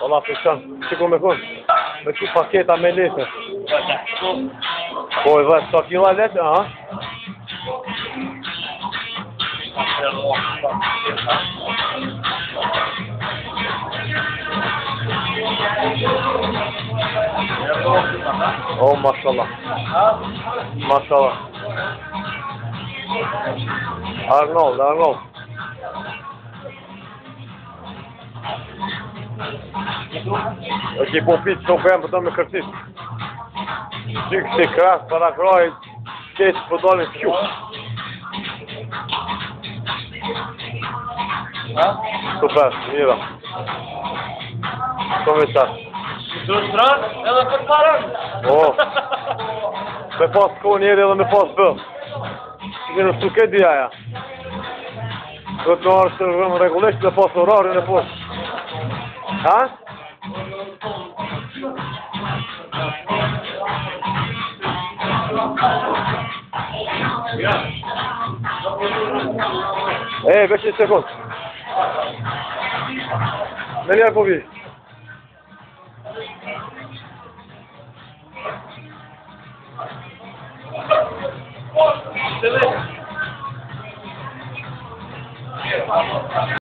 Ola, Fishan, që ku me kun? Me që paketa me lete? Po, e dhe, 100 kila lete, aha? Oh, mashallah. Mashallah. Arnold. E ki po pitë që përjem për të me kërcis. Gjykë si krasë, para kraj, keqë për dalin fju. Super, mira. Kom e qatë. Do shtranë edhe për parën. Me pas ko njeri edhe me pas bë. Që në suke diaja. Do të arë së rëmë regullisht dhe pas orarin e poshtë. Ha? Veç një sekund. Me njerë po vi.